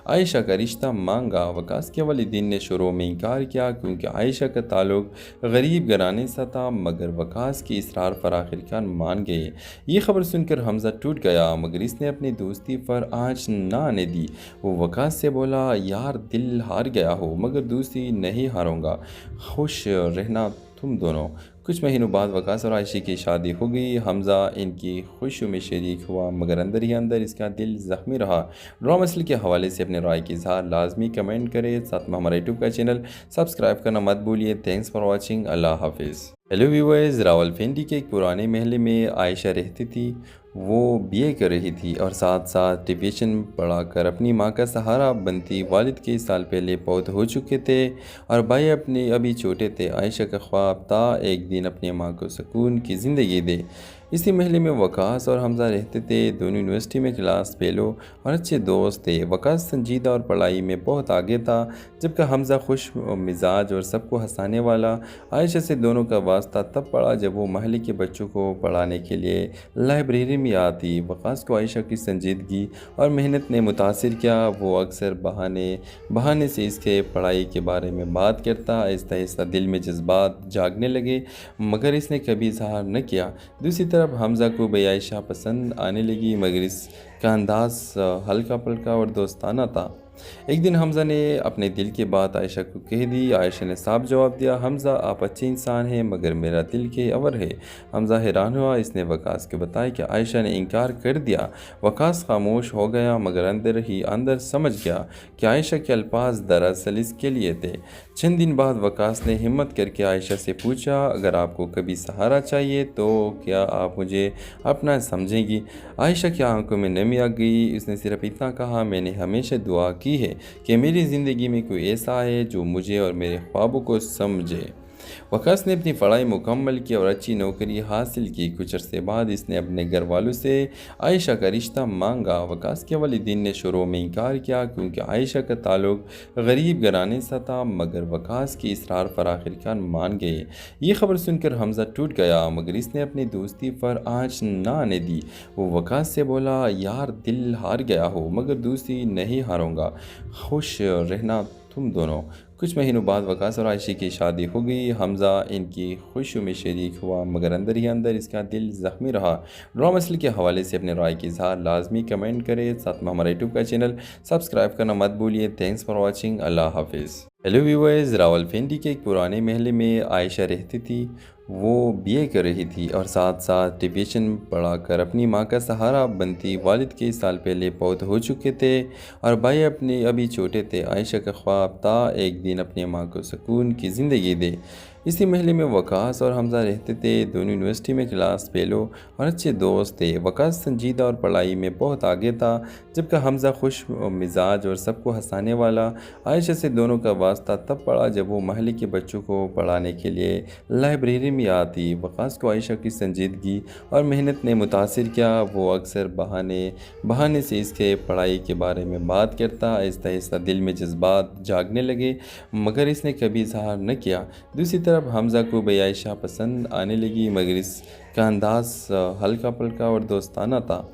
आयशा का रिश्ता मांगा। वकास के वालिदैन ने शुरू में इनकार किया, क्योंकि आयशा का ताल्लुक गरीब घराने से था, मगर वकास की इसरार पर आखिरकार मान गए। ये खबर सुनकर हमजा टूट गया, मगर इसने अपनी दोस्ती पर आँच न आने दी। वो वकास से बोला, यार दिल हार गया हो, मगर दोस्ती नहीं हारूंगा, खुश रहना तुम दोनों। कुछ महीनों बाद वकास और आयशा की शादी हो गई। हमजा इनकी खुशियों में शरीक हुआ, मगर अंदर ही अंदर इसका दिल ज़ख्मी रहा। ड्रामा सीरियल के हवाले से अपने राय की इज़हार लाजमी कमेंट करें। साथ में हमारा यूट्यूब का चैनल सब्सक्राइब करना मत भूलिए। Thanks for watching. अल्लाह हाफिज़। हेलो व्यूअर्स, रावलपिंडी के एक पुराने महल्ले में आयशा रहती थी। वो बीए कर रही थी और साथ साथ ट्यूशन पढ़ाकर अपनी माँ का सहारा बनती। वालिद के साल पहले पौध हो चुके थे और भाई अपने अभी छोटे थे। आयशा का ख्वाब था एक दिन अपनी माँ को सुकून की ज़िंदगी दे। इसी महल्ले में वकास और हमजा रहते थे। दोनों यूनिवर्सिटी में क्लास फेलो और अच्छे दोस्त थे। वकास संजीदा और पढ़ाई में बहुत आगे था, जबकि हमजा खुश मिजाज और सबको हंसाने वाला। आयशा से दोनों का वास्ता तब पड़ा जब वो महल्ले के बच्चों को पढ़ाने के लिए लाइब्रेरी में आती। वकास को आयशा की संजीदगी और मेहनत ने मुतासिर किया। वो अक्सर बहाने से इसके पढ़ाई के बारे में बात करता। आहिस्ता आहिस्ता दिल में जज्बात जागने लगे, मगर इसने कभी इजहार न किया। दूसरी तरफ हमजा को भी आयशा पसंद आने लगी, मगर इसका अंदाज हल्का पल्का और दोस्ताना था। एक दिन हमज़ा ने अपने दिल की बात आयशा को कह दी। आयशा ने साफ जवाब दिया, हमज़ा आप अच्छे इंसान हैं मगर मेरा दिल के अवर है। हमज़ा हैरान हुआ। इसने वकास को बताया कि आयशा ने इनकार कर दिया। वकास खामोश हो गया मगर अंदर ही अंदर समझ गया कि आयशा के अल्फाज दरअसल इसके लिए थे। चंद दिन बाद वकास ने हिम्मत करके आयशा से पूछा, अगर आपको कभी सहारा चाहिए तो क्या आप मुझे अपना समझेंगी? आयशा की आंखों में नमी आ गई। उसने सिर्फ इतना कहा, मैंने हमेशा दुआ की है कि मेरी ज़िंदगी में कोई ऐसा है जो मुझे और मेरे ख्वाबों को समझे। वकास ने अपनी पढ़ाई मुकम्मल की और अच्छी नौकरी हासिल की। कुछ अरसे बाद इसने अपने घर वालों से आयशा का रिश्ता मांगा। वकास के वालिदैन ने शुरू में इनकार किया क्योंकि आयशा का ताल्लुक गरीब घराने से था, मगर वकास की इसरार पर आखिरकार मान गए। ये खबर सुनकर हमज़ा टूट गया मगर इसने अपनी दोस्ती पर आँच ना आने दी। वो वकास से बोला, यार दिल हार गया हो मगर दोस्ती नहीं हारूंगा, खुश रहना तुम दोनों। कुछ महीनों बाद वकास और आयशा की शादी हो गई। हमज़ा इनकी खुशियों में शरीक हुआ मगर अंदर ही अंदर इसका दिल ज़ख्मी रहा। ड्रामा मसले के हवाले से अपने राय की इज़हार लाजमी कमेंट करें। साथ में हमारा यूट्यूब का चैनल सब्सक्राइब करना मत भूलिए। Thanks for watching. अल्लाह हाफिज़। हेलो व्यूअर्स, रावलपिंडी के एक पुराने महल में आयशा रहती थी। वो बीए कर रही थी और साथ साथ ट्यूशन पढ़ाकर अपनी माँ का सहारा बनती। वालिद कई साल पहले पौध हो चुके थे और भाई अपने अभी छोटे थे। आयशा का ख्वाब था एक दिन अपनी माँ को सुकून की ज़िंदगी दे। इसी महल में वकास और हमज़ा रहते थे। दोनों यूनिवर्सिटी में क्लास फेलो और अच्छे दोस्त थे। वकास संजीदा और पढ़ाई में बहुत आगे था, जबकि हमज़ा खुश मिजाज और सबको हंसाने वाला। आयशा से दोनों का वास्ता तब पड़ा जब वो महल्ले के बच्चों को पढ़ाने के लिए लाइब्रेरी में आती। वकास को आयशा की संजीदगी और मेहनत ने मुतासिर किया। वो अक्सर बहाने से इसके पढ़ाई के बारे में बात करता। आहिस्ता आहिस्ता दिल में जज्बात जागने लगे मगर इसने कभी इजहार न किया। दूसरी तरफ हमज़ा को भी आयशा पसंद आने लगी मगर इसका अंदाज़ हल्का पल्का और दोस्ताना था।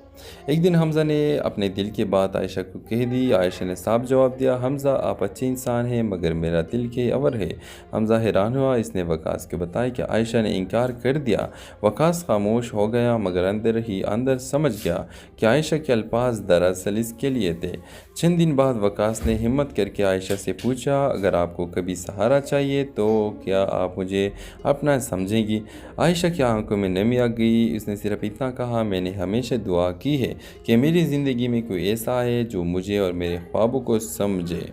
एक दिन हमज़ा ने अपने दिल की बात आयशा को कह दी। आयशा ने साफ जवाब दिया, हमज़ा आप अच्छे इंसान हैं मगर मेरा दिल के अवर है। हमज़ा हैरान हुआ। इसने वकास को बताया कि आयशा ने इनकार कर दिया। वकास खामोश हो गया मगर अंदर ही अंदर समझ गया कि आयशा के अल्फाज दरअसल इसके लिए थे। चंद दिन बाद वकास ने हिम्मत करके आयशा से पूछा, अगर आपको कभी सहारा चाहिए तो क्या आप मुझे अपना समझेंगी? आयशा की आंखों में नमी आ गई। उसने सिर्फ इतना कहा, मैंने हमेशा दुआ की है कि मेरी ज़िंदगी में कोई ऐसा है जो मुझे और मेरे ख्वाबों को समझे।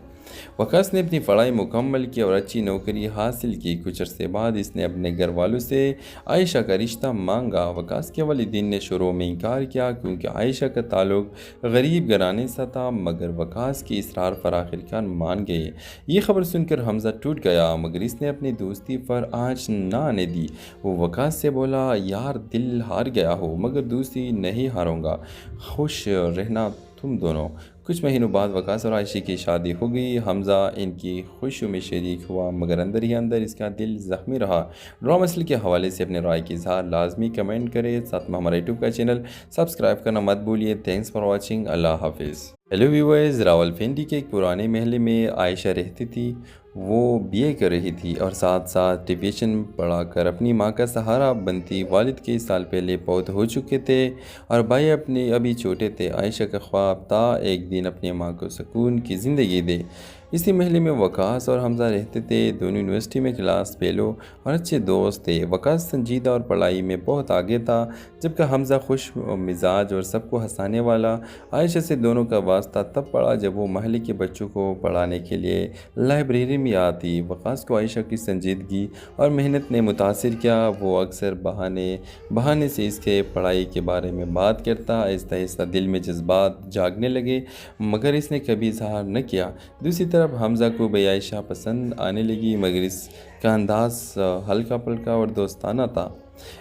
वकास ने अपनी पढ़ाई मुकम्मल की और अच्छी नौकरी हासिल की। कुछ अरसे बाद इसने अपने घर वालों से आयशा का रिश्ता मांगा। वकास के वालिदैन ने शुरू में इनकार किया क्योंकि आयशा का ताल्लुक गरीब घराने से था, मगर वकास की इसरार पर आखिरकार मान गए। ये खबर सुनकर हमज़ा टूट गया मगर इसने अपनी दोस्ती पर आँच ना आने दी। वो वकास से बोला, यार दिल हार गया हो मगर दोस्ती नहीं हारूंगा, खुश रहना तुम दोनों। कुछ महीनों बाद वकास और आयशा की शादी हो गई। हमज़ा इनकी खुशियों में शरीक हुआ मगर अंदर ही अंदर इसका दिल ज़ख्मी रहा। ड्रामा मसले के हवाले से अपने राय की इज़हार लाजमी कमेंट करें। साथ में हमारा यूट्यूब का चैनल सब्सक्राइब करना मत भूलिए। Thanks for watching. अल्लाह हाफिज़। हेलो व्यूअर्स, रावलपिंडी के एक पुराने महल में आयशा रहती थी। वो बीए कर रही थी और साथ साथ ट्यूशन पढ़ाकर अपनी माँ का सहारा बनती। वालिद कई साल पहले पौध हो चुके थे और भाई अपने अभी छोटे थे। आयशा का ख्वाब था एक दिन अपनी माँ को सुकून की ज़िंदगी दे। इसी महल में वकास और हमज़ा रहते थे। दोनों यूनिवर्सिटी में क्लास फेलो और अच्छे दोस्त थे। वकास संजीदा और पढ़ाई में बहुत आगे था, जबकि हमज़ा खुश मिजाज और सबको हंसाने वाला। आयशा से दोनों का वास्ता तब पड़ा जब वो महल्ले के बच्चों को पढ़ाने के लिए लाइब्रेरी में आती। वकास को आयशा की संजीदगी और मेहनत ने मुतासिर किया। वो अक्सर बहाने से इसके पढ़ाई के बारे में बात करता। आहिस्ता आहिस्ता दिल में जज्बात जागने लगे मगर इसने कभी इजहार न किया। दूसरी तरफ हमज़ा को भी आयशा पसंद आने लगी मगर इसका अंदाज़ हल्का पल्का और दोस्ताना था।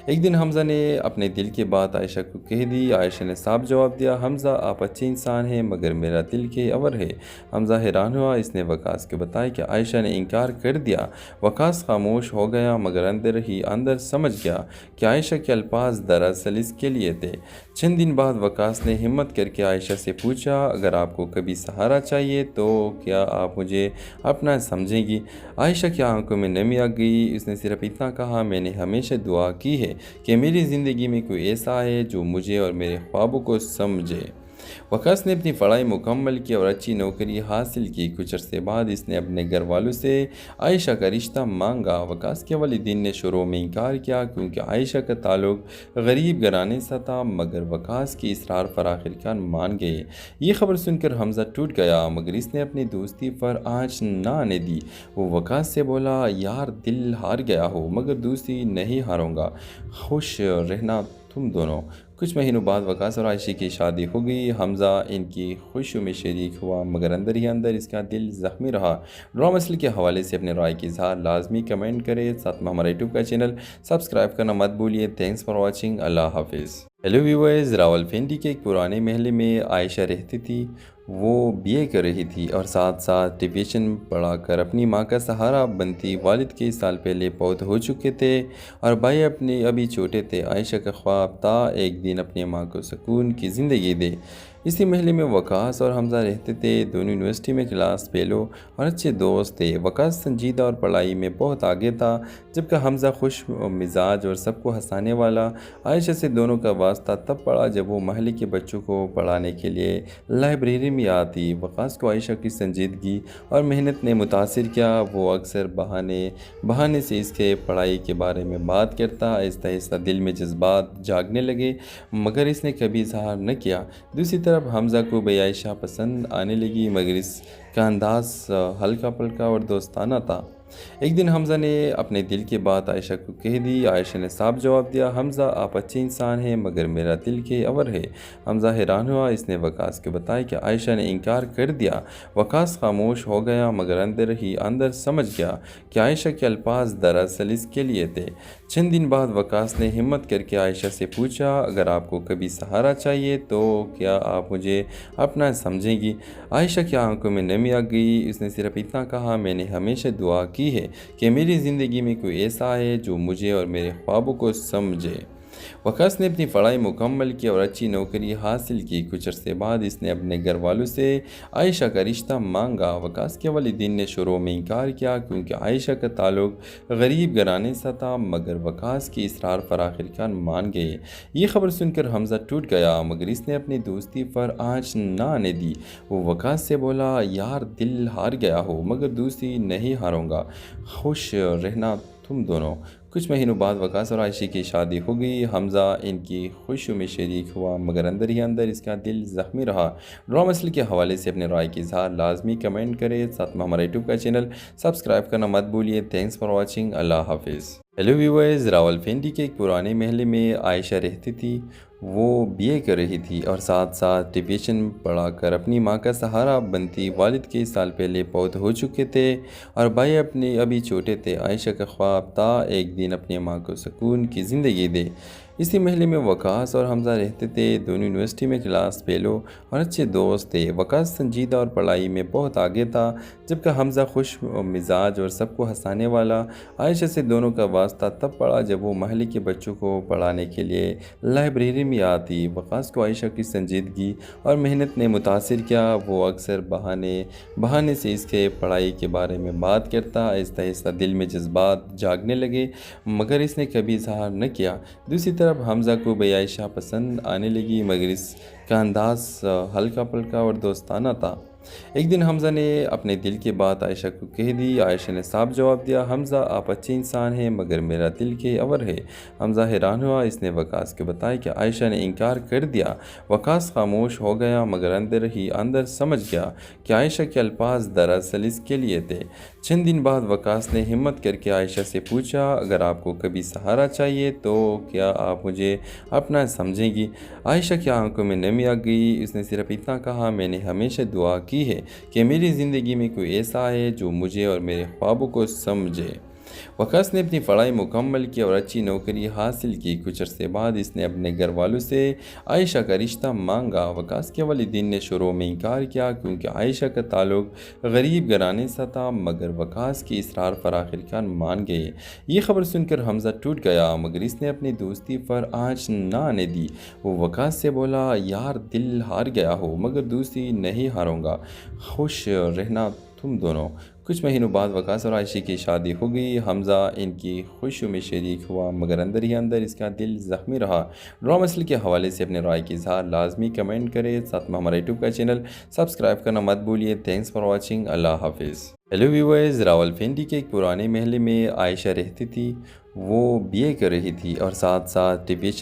एक दिन हमज़ा ने अपने दिल की बात आयशा को कह दी। आयशा ने साफ जवाब दिया, हमज़ा आप अच्छे इंसान हैं मगर मेरा दिल के अवर है। हमज़ा हैरान हुआ। इसने वकास को बताया कि आयशा ने इनकार कर दिया। वकास खामोश हो गया मगर अंदर ही अंदर समझ गया कि आयशा के अल्फाज दरअसल इसके लिए थे। चंद दिन बाद वकास ने हिम्मत करके आयशा से पूछा, अगर आपको कभी सहारा चाहिए तो क्या आप मुझे अपना समझेंगी? आयशा की आंखों में नमी आ गई। उसने सिर्फ इतना कहा, मैंने हमेशा दुआ की है कि मेरी ज़िंदगी में कोई ऐसा है जो मुझे और मेरे ख्वाबों को समझे। वकास ने अपनी पढ़ाई मुकम्मल की और अच्छी नौकरी हासिल की। कुछ अरसे बाद इसने अपने घर वालों से आयशा का रिश्ता मांगा। वकास के वालिदैन ने शुरू में इनकार किया क्योंकि आयशा का ताल्लुक गरीब घराने से था, मगर वकास की इसरार पर आखिरकार मान गए। ये खबर सुनकर हमजा टूट गया, मगर इसने अपनी दोस्ती पर आँच ना आने दी। वो वकास से बोला, यार दिल हार गया हो मगर दोस्ती नहीं हारूंगा, खुश रहना तुम दोनों। कुछ महीनों बाद वकास और आयशा की शादी हो गई। हमजा इनकी खुशियों में शरीक हुआ, मगर अंदर ही अंदर इसका दिल ज़ख्मी रहा। ड्रामा मसले के हवाले से अपने राय की इजहार लाजमी कमेंट करें। साथ में हमारा यूट्यूब का चैनल सब्सक्राइब करना मत भूलिए। Thanks for watching. अल्लाह हाफिज़। हेलो व्यूअर्स, रावलपिंडी के एक पुराने महल में आयशा रहती थी। वो बीए कर रही थी और साथ साथ ट्यूशन पढ़ाकर अपनी माँ का सहारा बनती। वालिद कई साल पहले पौध हो चुके थे और भाई अपने अभी छोटे थे। आयशा का ख्वाब था एक दिन अपनी माँ को सुकून की ज़िंदगी दे। इसी महल में वकास और हमजा रहते थे। दोनों यूनिवर्सिटी में क्लास फेलो और अच्छे दोस्त थे। वकास संजीदा और पढ़ाई में बहुत आगे था, जबकि हमजा खुश मिजाज और सबको हंसाने वाला। आयशा से दोनों का वास्ता तब पड़ा जब वो महल के बच्चों को पढ़ाने के लिए लाइब्रेरी में आती। वकास को आयशा की संजीदगी और मेहनत ने मुतासिर किया। वो अक्सर बहाने से इसके पढ़ाई के बारे में बात करता। आहिस्ता आहिस्ता दिल में जज्बात जागने लगे, मगर इसने कभी इजहार न किया। दूसरी तरफ हमजा को भी आयशा पसंद आने लगी, मगर इसका अंदाज हल्का पल्का और दोस्ताना था। एक दिन हमजा ने अपने दिल की बात आयशा को कह दी। आयशा ने साफ जवाब दिया, हमजा आप अच्छे इंसान हैं मगर मेरा दिल के अवर है। हमजा हैरान हुआ। इसने वकास को बताया कि आयशा ने इनकार कर दिया। वकास खामोश हो गया, मगर अंदर ही अंदर समझ गया कि आयशा के अल्फाज दरअसल इसके लिए थे। चंद दिन बाद वकास ने हिम्मत करके आयशा से पूछा, अगर आपको कभी सहारा चाहिए तो क्या आप मुझे अपना समझेंगी? आयशा की आंखों में नमी आ गई। उसने सिर्फ इतना कहा, मैंने हमेशा दुआ की है कि मेरी ज़िंदगी में कोई ऐसा है जो मुझे और मेरे ख्वाबों को समझे। वकास ने अपनी पढ़ाई मुकम्मल की और अच्छी नौकरी हासिल की। कुछ अरसे बाद इसने अपने घर वालों से आयशा का रिश्ता मांगा। वकास के वालिदैन ने शुरू में इनकार किया क्योंकि आयशा का ताल्लुक गरीब घराने से था, मगर वकास की इसरार पर आखिरकार मान गए। ये खबर सुनकर हमजा टूट गया, मगर इसने अपनी दोस्ती पर आँच ना आने दी। वो वकास से बोला, यार दिल हार गया हो मगर दोस्ती नहीं हारूंगा, खुश रहना तुम दोनों। कुछ महीनों बाद वकास और आयशा की शादी हो गई। हमजा इनकी खुशियों में शरीक हुआ, मगर अंदर ही अंदर इसका दिल ज़ख्मी रहा। ड्रामा मसले के हवाले से अपने राय की इजहार लाजमी कमेंट करें। साथ में हमारा यूट्यूब का चैनल सब्सक्राइब करना मत भूलिए। Thanks for watching. अल्लाह हाफिज़। हेलो व्यूअर्स, रावलपिंडी के एक पुराने महल में आयशा रहती थी। वो बीए कर रही थी और साथ साथ ट्यूशन पढ़ाकर अपनी माँ का सहारा बनती। वालिद कई साल पहले पौध हो चुके थे और भाई अपने अभी छोटे थे। आयशा का ख्वाब था एक दिन अपनी माँ को सुकून की ज़िंदगी दे। इसी महल में वकास और हमजा रहते थे। दोनों यूनिवर्सिटी में क्लास फेलो और अच्छे दोस्त थे। वकास संजीदा और पढ़ाई में बहुत आगे था, जबकि हमजा खुश मिजाज और सबको हंसाने वाला। आयशा से दोनों का वास्ता तब पड़ा जब वो महल के बच्चों को पढ़ाने के लिए लाइब्रेरी में आती। वकास को आयशा की संजीदगी और मेहनत ने मुतासिर किया। वो अक्सर बहाने से इसके पढ़ाई के बारे में बात करता। आहिस्ता आहिस्ता दिल में जज्बात जागने लगे, मगर इसने कभी इजहार न किया। दूसरी तरफ हमजा को भी आयशा पसंद आने लगी, मगर इसका अंदाज हल्का पल्का और दोस्ताना था। एक दिन हमजा ने अपने दिल की बात आयशा को कह दी। आयशा ने साफ जवाब दिया, हमजा आप अच्छे इंसान हैं मगर मेरा दिल के अवर है। हमजा हैरान हुआ। इसने वकास को बताया कि आयशा ने इनकार कर दिया। वकास खामोश हो गया, मगर अंदर ही अंदर समझ गया कि आयशा के अल्फाज दरअसल इसके लिए थे। चंद दिन बाद वकास ने हिम्मत करके आयशा से पूछा, अगर आपको कभी सहारा चाहिए तो क्या आप मुझे अपना समझेंगी? आयशा की आंखों में नमी आ गई। उसने सिर्फ इतना कहा, मैंने हमेशा दुआ की है कि मेरी ज़िंदगी में कोई ऐसा है जो मुझे और मेरे ख्वाबों को समझे। वकास ने अपनी पढ़ाई मुकम्मल की और अच्छी नौकरी हासिल की। कुछ अरसे बाद इसने अपने घर वालों से आयशा का रिश्ता मांगा। वकास के वालिदैन ने शुरू में इनकार किया क्योंकि आयशा का ताल्लुक गरीब घराने से था, मगर वकास की इसरार पर आखिरकार मान गए। ये खबर सुनकर हमजा टूट गया, मगर इसने अपनी दोस्ती पर आँच ना आने दी। वो वकास से बोला, यार दिल हार गया हो मगर दोस्ती नहीं हारूंगा, खुश रहना तुम दोनों। कुछ महीनों बाद वकास और आयशी की शादी हो गई। हमज़ा इनकी खुशियों में शरीक हुआ, मगर अंदर ही अंदर इसका दिल ज़ख्मी रहा। ड्रामा सीरियल के हवाले से अपने राय की इजहार लाजमी कमेंट करें। साथ में हमारा यूट्यूब का चैनल सब्सक्राइब करना मत भूलिए। Thanks for watching. अल्लाह हाफिज़। हेलो व्यूअर्स, रावलपिंडी के एक पुराने महल में आयशा रहती थी। वो बीए कर रही थी और साथ साथ टेलीविजन